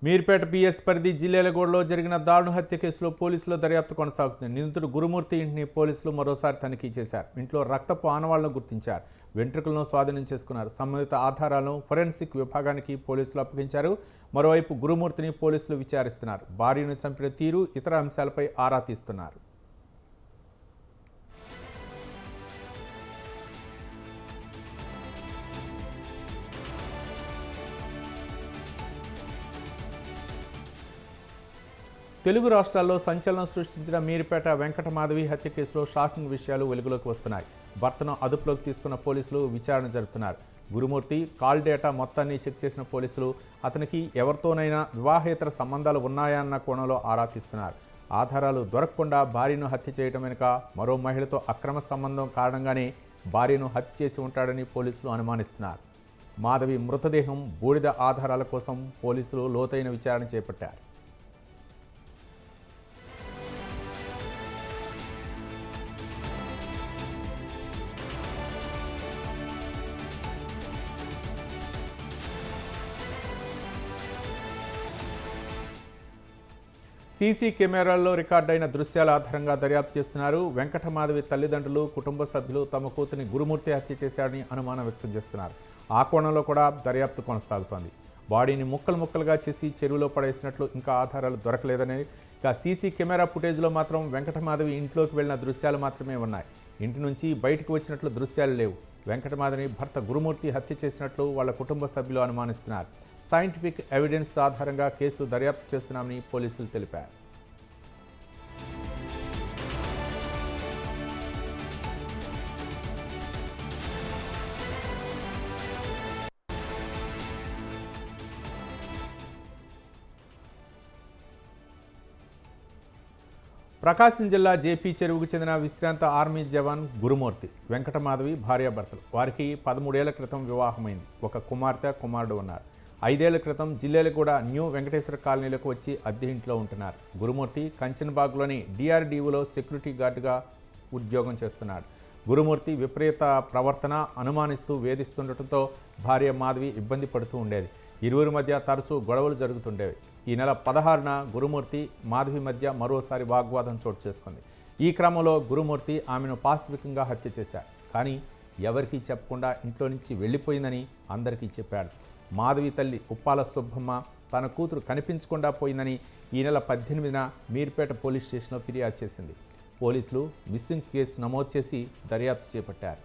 Meerpet PS పరిధి జిల్లేలగూడలో జరిగిన దారుణ హత్య కేసులో పోలీసుల దర్యాప్తు కొనసాగుతుంది. నిందితుడు గురుమూర్తి ఇంటిని పోలీసులు మరోసారి తనిఖీ చేశారు. ఇంట్లో రక్తపు ఆనవాళ్లను గుర్తించారు. వెంట్రుకలను స్వాధీనం చేసుకున్నారు. సంబంధిత ఆధారాలను ఫోరెన్సిక్ విభాగానికి పోలీసులు అప్పగించారు. మరోవైపు గురుమూర్తిని పోలీసులు విచారిస్తున్నారు. భార్యను చంపిన తీరు, ఇతర అంశాలపై ఆరా తీస్తున్నారు. తెలుగు రాష్ట్రాల్లో సంచలనం సృష్టించిన మీర్పేట వెంకటమాధవి హత్య కేసులో షాకింగ్ విషయాలు వెలుగులోకి వస్తున్నాయి. భర్తను అదుపులోకి తీసుకున్న పోలీసులు విచారణ జరుపుతున్నారు. గురుమూర్తి కాల్ డేటా మొత్తాన్ని చెక్ చేసిన పోలీసులు అతనికి ఎవరితోనైనా వివాహేతర సంబంధాలు ఉన్నాయా అన్న కోణంలో ఆరా తీస్తున్నారు. ఆధారాలు దొరకకుండా భార్యను హత్య చేయడం వెనుక మరో మహిళతో అక్రమ సంబంధం కారణంగానే భార్యను హత్య చేసి ఉంటాడని పోలీసులు అనుమానిస్తున్నారు. మాధవి మృతదేహం, బూడిద ఆధారాల కోసం పోలీసులు లోతైన విచారణ చేపట్టారు. సీసీ కెమెరాల్లో రికార్డైన దృశ్యాల ఆధారంగా దర్యాప్తు చేస్తున్నారు. వెంకటమాధవి తల్లిదండ్రులు, కుటుంబ సభ్యులు తమ కూతురిని గురుమూర్తి హత్య చేశాడని అనుమానం వ్యక్తం చేస్తున్నారు. ఆ కోణంలో కూడా దర్యాప్తు కొనసాగుతోంది. బాడీని ముక్కలు ముక్కలుగా చేసి చెరువులో పడేసినట్లు ఇంకా ఆధారాలు దొరకలేదని, ఇక సీసీ కెమెరా ఫుటేజ్లో మాత్రం వెంకటమాధవి ఇంట్లోకి వెళ్లిన దృశ్యాలు మాత్రమే ఉన్నాయి. ఇంటి నుంచి బయటకు వచ్చినట్లు దృశ్యాలు లేవు. వెంకటమాధవిని భర్త గురుమూర్తి హత్య చేసినట్లు వాళ్ళ కుటుంబ సభ్యులు అనుమానిస్తున్నారు. సైంటిఫిక్ ఎవిడెన్స్ ఆధారంగా కేసు దర్యాప్తు చేస్తున్నామని పోలీసులు తెలిపారు. ప్రకాశం జిల్లా జేపీ చెరువుకు చెందిన విశ్రాంత ఆర్మీ జవాన్ గురుమూర్తి, వెంకటమాధవి భార్యాభర్తలు. వారికి 13 ఏళ్ల క్రితం వివాహమైంది. ఒక కుమార్తె, కుమారుడు ఉన్నారు. 5 ఏళ్ల క్రితం జిల్లేలగూడ న్యూ వెంకటేశ్వర కాలనీలకు వచ్చి అద్దె ఇంట్లో ఉంటున్నారు. గురుమూర్తి కంచన్బాగ్లోని డిఆర్డీఓలో సెక్యూరిటీ గార్డుగా ఉద్యోగం చేస్తున్నాడు. గురుమూర్తి విపరీత ప్రవర్తన అనుమానిస్తూ వేధిస్తుండటంతో భార్య మాధవి ఇబ్బంది పడుతూ ఉండేది. ఇరువురి మధ్య తరచూ గొడవలు జరుగుతుండేవి. ఈ నెల 16న గురుమూర్తి, మాధవి మధ్య మరోసారి వాగ్వాదం చోటు చేసుకుంది. ఈ క్రమంలో గురుమూర్తి ఆమెను పాశవికంగా హత్య చేశాడు. కానీ ఎవరికీ చెప్పకుండా ఇంట్లో నుంచి వెళ్ళిపోయిందని అందరికీ చెప్పాడు. మాధవి తల్లి ఉప్పాల సుబ్బమ్మ తన కూతురు కనిపించకుండా పోయిందని ఈ నెల 18న మీర్పేట పోలీస్ స్టేషన్లో ఫిర్యాదు చేసింది. పోలీసులు మిస్సింగ్ కేసు నమోదు చేసి దర్యాప్తు చేపట్టారు.